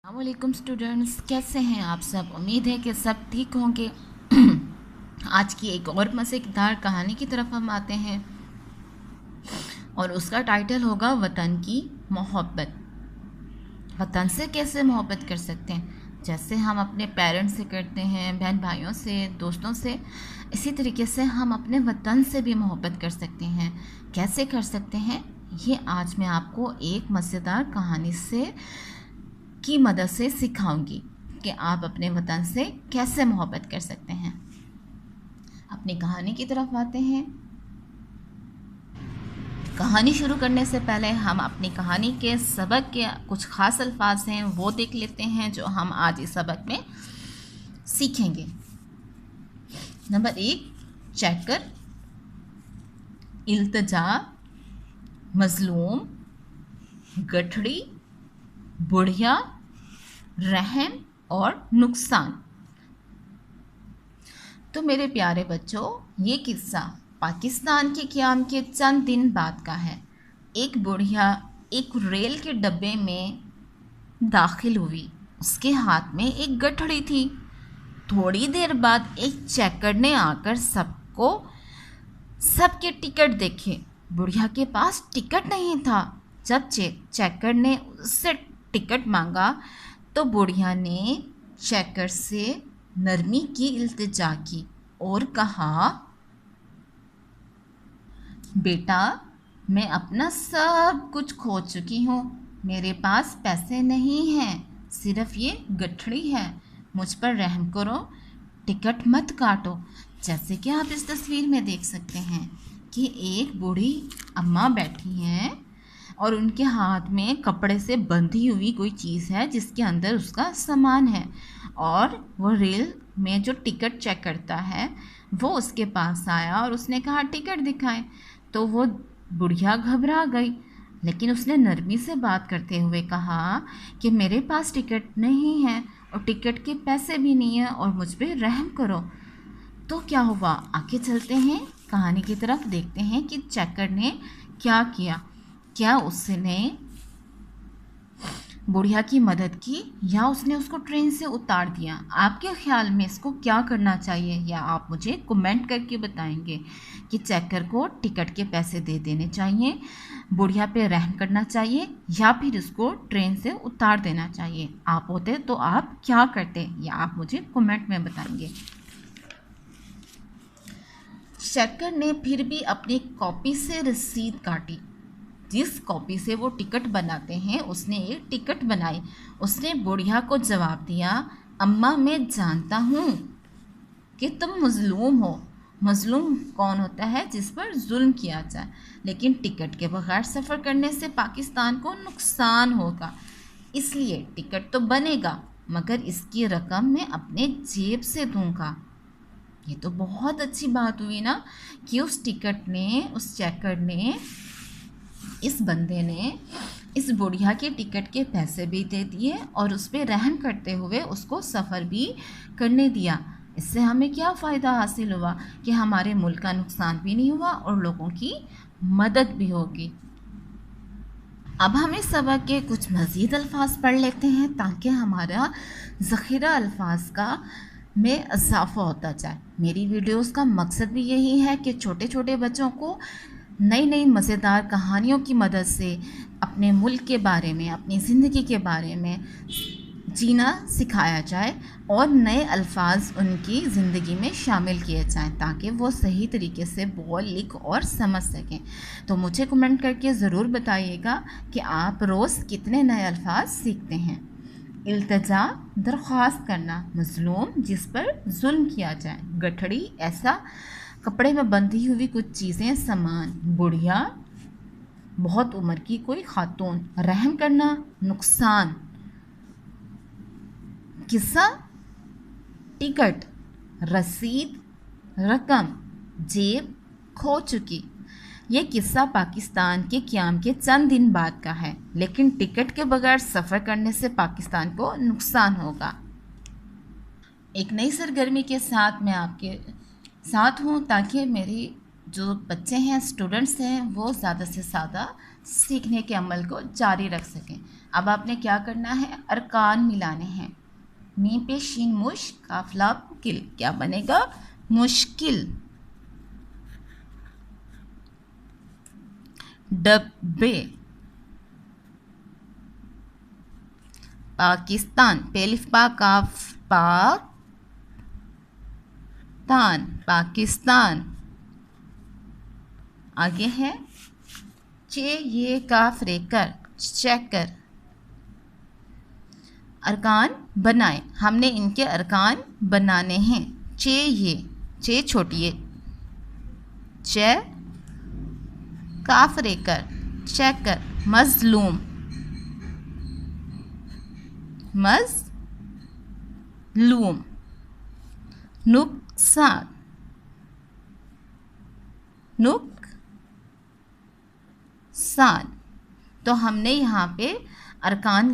अस्सलामुअलैकुम स्टूडेंट्स, कैसे हैं आप सब। उम्मीद है कि सब ठीक होंगे। आज की एक और मज़ेदार कहानी की तरफ हम आते हैं और उसका टाइटल होगा वतन की मोहब्बत। वतन से कैसे मोहब्बत कर सकते हैं, जैसे हम अपने पेरेंट्स से करते हैं, बहन भाइयों से, दोस्तों से, इसी तरीके से हम अपने वतन से भी मोहब्बत कर सकते हैं। कैसे कर सकते हैं, ये आज मैं आपको एक मज़ेदार कहानी से की मदद से सिखाऊंगी कि आप अपने वतन से कैसे मोहब्बत कर सकते हैं। अपनी कहानी की तरफ आते हैं। कहानी शुरू करने से पहले हम अपनी कहानी के सबक के कुछ ख़ास अल्फाज हैं वो देख लेते हैं जो हम आज इस सबक में सीखेंगे। नंबर 1, चेकर, इल्तिजा, मजलूम, गठड़ी, बुढ़िया, रहम और नुकसान। तो मेरे प्यारे बच्चों, ये किस्सा पाकिस्तान के क़याम के चंद दिन बाद का है। एक बुढ़िया एक रेल के डब्बे में दाखिल हुई। उसके हाथ में एक गठड़ी थी। थोड़ी देर बाद एक चेकर ने आकर सबके टिकट देखे। बुढ़िया के पास टिकट नहीं था। जब चेकर ने उससे टिकट मांगा तो बुढ़िया ने चेकर से नरमी की इल्तिजा की और कहा, बेटा, मैं अपना सब कुछ खो चुकी हूँ। मेरे पास पैसे नहीं हैं, सिर्फ ये गठड़ी है। मुझ पर रहम करो, टिकट मत काटो। जैसे कि आप इस तस्वीर में देख सकते हैं कि एक बूढ़ी अम्मा बैठी हैं और उनके हाथ में कपड़े से बंधी हुई कोई चीज़ है जिसके अंदर उसका सामान है, और वो रेल में जो टिकट चेक करता है वो उसके पास आया और उसने कहा टिकट दिखाएं। तो वो बुढ़िया घबरा गई, लेकिन उसने नरमी से बात करते हुए कहा कि मेरे पास टिकट नहीं है और टिकट के पैसे भी नहीं हैं और मुझ पर रहम करो। तो क्या हुआ, आगे चलते हैं कहानी की तरफ, देखते हैं कि चेकर ने क्या किया। क्या उसने बुढ़िया की मदद की या उसने उसको ट्रेन से उतार दिया। आपके ख्याल में इसको क्या करना चाहिए, या आप मुझे कमेंट करके बताएंगे कि चेकर को टिकट के पैसे दे देने चाहिए, बुढ़िया पे रहम करना चाहिए, या फिर उसको ट्रेन से उतार देना चाहिए। आप होते तो आप क्या करते, या आप मुझे कमेंट में बताएंगे। चेकर ने फिर भी अपनी कॉपी से रसीद काटी। जिस कॉपी से वो टिकट बनाते हैं उसने एक टिकट बनाई। उसने बुढ़िया को जवाब दिया, अम्मा, मैं जानता हूँ कि तुम मजलूम हो। मजलूम कौन होता है, जिस पर जुल्म किया जाए, लेकिन टिकट के बगैर सफ़र करने से पाकिस्तान को नुकसान होगा, इसलिए टिकट तो बनेगा, मगर इसकी रकम मैं अपने जेब से दूंगा। ये तो बहुत अच्छी बात हुई ना कि उस चेकर ने, इस बंदे ने इस बुढ़िया के टिकट के पैसे भी दे दिए और उस पर रहम करते हुए उसको सफ़र भी करने दिया। इससे हमें क्या फ़ायदा हासिल हुआ कि हमारे मुल्क का नुकसान भी नहीं हुआ और लोगों की मदद भी होगी। अब हम इस सबक के कुछ मज़ीद अल्फाज पढ़ लेते हैं ताकि हमारा ज़ख़ीरा अल्फाज का में इजाफ़ा होता जाए। मेरी वीडियोस का मकसद भी यही है कि छोटे छोटे बच्चों को नई नई मज़ेदार कहानियों की मदद से अपने मुल्क के बारे में, अपनी ज़िंदगी के बारे में जीना सिखाया जाए और नए अल्फाज उनकी ज़िंदगी में शामिल किए जाएं ताकि वो सही तरीके से बोल, लिख और समझ सकें। तो मुझे कमेंट करके ज़रूर बताइएगा कि आप रोज़ कितने नए अल्फाज सीखते हैं। इल्तिजा, दरख्वास्त करना। मजलूम, जिस पर जुल्म किया जाए। गठड़ी, ऐसा कपड़े में बंधी हुई कुछ चीज़ें, सामान। बुढ़िया, बहुत उम्र की कोई खातून। रहम करना, नुकसान। किस्सा, टिकट, रसीद, रकम, जेब खो चुकी। ये किस्सा पाकिस्तान के क़याम के चंद दिन बाद का है, लेकिन टिकट के बगैर सफ़र करने से पाकिस्तान को नुकसान होगा। एक नई सरगर्मी के साथ मैं आपके साथ हूँ ताकि मेरी जो बच्चे हैं, स्टूडेंट्स हैं, वो ज़्यादा से ज़्यादा सीखने के अमल को जारी रख सकें। अब आपने क्या करना है, अरकान मिलाने हैं। मीम पे शीन मुश, काफ लाम किल, क्या बनेगा, मुश्किल। डब्बे, पाकिस्तान, पेलिफ पा काफ पाक तान, पाकिस्तान। आगे है चे ये काफ रेकर, चेकर। अरकान बनाए, हमने इनके अरकान बनाने हैं। चे ये, चे छोटी है, चे काफ रेकर, चेकर। मजलूम, मजलूम। नुकसान, नुकसान। तो हमने यहाँ पे अरकान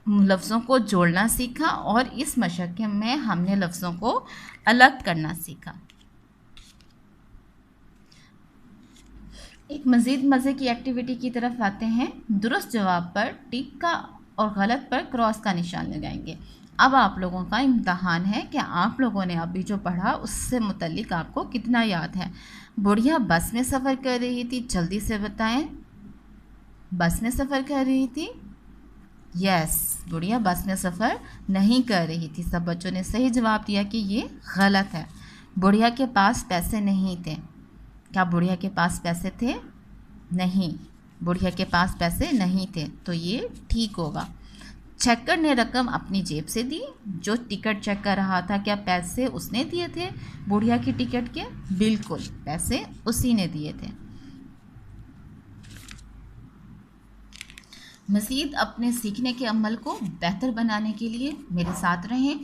लफ्ज़ों को जोड़ना सीखा और इस मशक़ में हमने लफ्ज़ों को अलग करना सीखा। एक मज़ीद मज़े की एक्टिविटी की तरफ आते हैं। दुरुस्त जवाब पर टिक का और गलत पर क्रॉस का निशान लगाएंगे। अब आप लोगों का इम्तहान है कि आप लोगों ने अभी जो पढ़ा उससे मुतल्लिक आपको कितना याद है। बुढ़िया बस में सफ़र कर रही थी, जल्दी से बताएं। बस में सफ़र कर रही थी, यस, बुढ़िया बस में सफ़र नहीं कर रही थी। सब बच्चों ने सही जवाब दिया कि ये गलत है। बुढ़िया के पास पैसे नहीं थे, क्या बुढ़िया के पास पैसे थे, नहीं, बुढ़िया के पास पैसे नहीं थे, तो ये ठीक होगा। चेकर ने रकम अपनी जेब से दी। जो टिकट चेक कर रहा था, क्या पैसे उसने दिए थे बुढ़िया की टिकट के, बिल्कुल पैसे उसी ने दिए थे। मज़ीद अपने सीखने के अमल को बेहतर बनाने के लिए मेरे साथ रहें।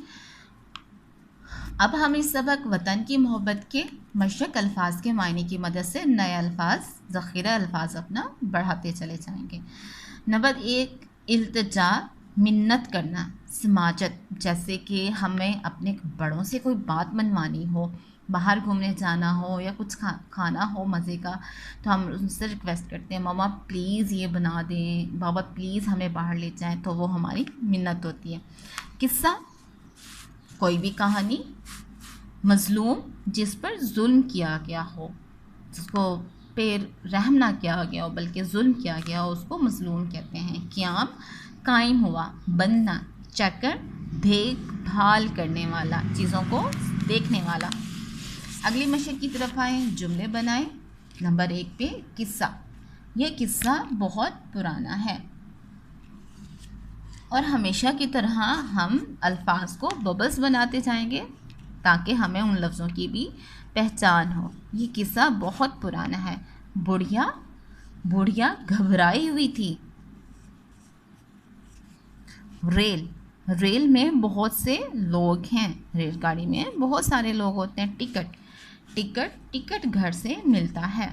अब हम इस सबक वतन की मोहब्बत के मशरक़ अल्फाज के मायने की मदद से नए अल्फाज, ज़ख़ीरा अल्फाज अपना बढ़ाते चले जाएंगे। नंबर 1, इल्तिजा, मिन्नत करना, समाजत। जैसे कि हमें अपने बड़ों से कोई बात मनवानी हो, बाहर घूमने जाना हो या कुछ खाना हो मज़े का, तो हम उनसे रिक्वेस्ट करते हैं, मामा प्लीज़ ये बना दें, बाबा प्लीज़ हमें बाहर ले जाएं, तो वो हमारी मिन्नत होती है। किस्सा, कोई भी कहानी। मज़लूम, जिस पर जुल्म किया गया हो, जिसको पे रहम ना किया गया हो बल्कि जुल्म किया गया हो, उसको मज़लूम कहते हैं। क़याम, कायम हुआ, बनना। चेकर, देखभाल करने वाला, चीज़ों को देखने वाला। अगली मशक़ की तरफ आएँ, जुमले बनाएं। नंबर 1 पे किस्सा, यह किस्सा बहुत पुराना है। और हमेशा की तरह हम अल्फाज को बबल्स बनाते जाएंगे ताकि हमें उन लफ्ज़ों की भी पहचान हो। ये किस्सा बहुत पुराना है। बुढ़िया घबराई हुई थी। रेल में बहुत से लोग हैं, रेलगाड़ी में बहुत सारे लोग होते हैं। टिकट घर से मिलता है।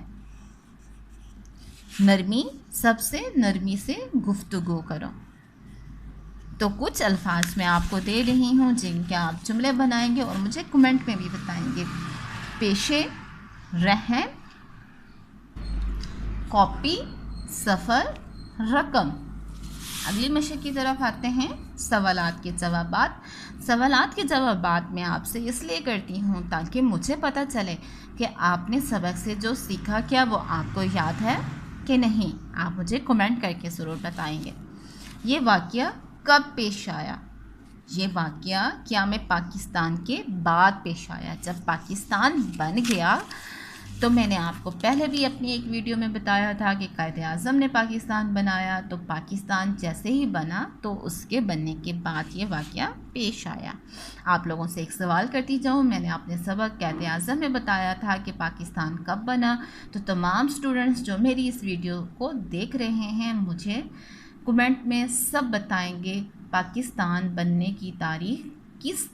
नरमी, सबसे नरमी से गुफ्तगू करो। तो कुछ अल्फाज मैं आपको दे रही हूँ जिनके आप जुमले बनाएंगे और मुझे कमेंट में भी बताएंगे। पेशे, रहम, कॉपी, सफ़र, रकम। अगली मशक़ की तरफ आते हैं, सवालात के जवाबात। सवालात के जवाबात मैं आपसे इसलिए करती हूँ ताकि मुझे पता चले कि आपने सबक से जो सीखा क्या वो आपको याद है कि नहीं। आप मुझे कमेंट करके ज़रूर बताएंगे। ये वाक़या कब पेश आया? ये वाक़या क़याम पाकिस्तान के बाद पेश आया। जब पाकिस्तान बन गया तो मैंने आपको पहले भी अपनी एक वीडियो में बताया था कि कायद-ए-आज़म ने पाकिस्तान बनाया। तो पाकिस्तान जैसे ही बना तो उसके बनने के बाद ये वाक़या पेश आया। आप लोगों से एक सवाल करती जाऊँ, मैंने अपने सबक कायद-ए-आज़म में बताया था कि पाकिस्तान कब बना। तो तमाम स्टूडेंट्स जो मेरी इस वीडियो को देख रहे हैं मुझे कमेंट में सब बताएंगे पाकिस्तान बनने की तारीख़, किस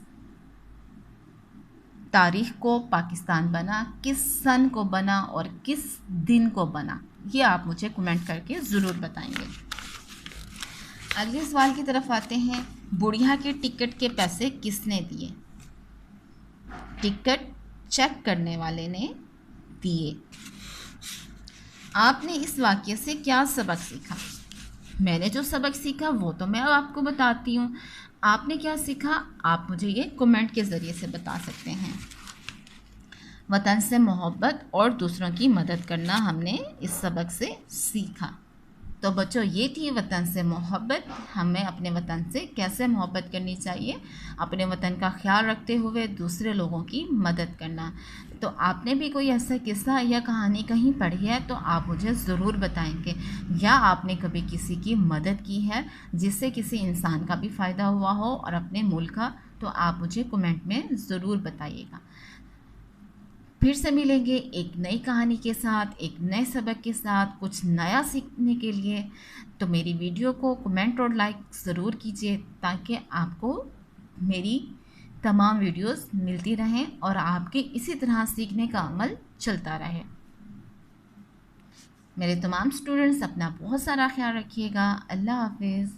तारीख़ को पाकिस्तान बना, किस सन को बना और किस दिन को बना। ये आप मुझे कमेंट करके ज़रूर बताएंगे। अगले सवाल की तरफ आते हैं। बुढ़िया के टिकट के पैसे किसने दिए? टिकट चेक करने वाले ने दिए। आपने इस वाक्य से क्या सबक सीखा? मैंने जो सबक सीखा वो तो मैं अब आपको बताती हूँ। आपने क्या सीखा, आप मुझे ये कमेंट के ज़रिए से बता सकते हैं। वतन से मोहब्बत और दूसरों की मदद करना हमने इस सबक से सीखा। तो बच्चों, ये थी वतन से मोहब्बत। हमें अपने वतन से कैसे मोहब्बत करनी चाहिए, अपने वतन का ख्याल रखते हुए दूसरे लोगों की मदद करना। तो आपने भी कोई ऐसा किस्सा या कहानी कहीं पढ़ी है तो आप मुझे ज़रूर बताएंगे, या आपने कभी किसी की मदद की है जिससे किसी इंसान का भी फ़ायदा हुआ हो और अपने मुल्क का, तो आप मुझे कमेंट में ज़रूर बताइएगा। फिर से मिलेंगे एक नई कहानी के साथ, एक नए सबक के साथ, कुछ नया सीखने के लिए। तो मेरी वीडियो को कमेंट और लाइक ज़रूर कीजिए ताकि आपको मेरी तमाम वीडियोस मिलती रहें और आपके इसी तरह सीखने का अमल चलता रहे। मेरे तमाम स्टूडेंट्स अपना बहुत सारा ख्याल रखिएगा। अल्लाह हाफिज़।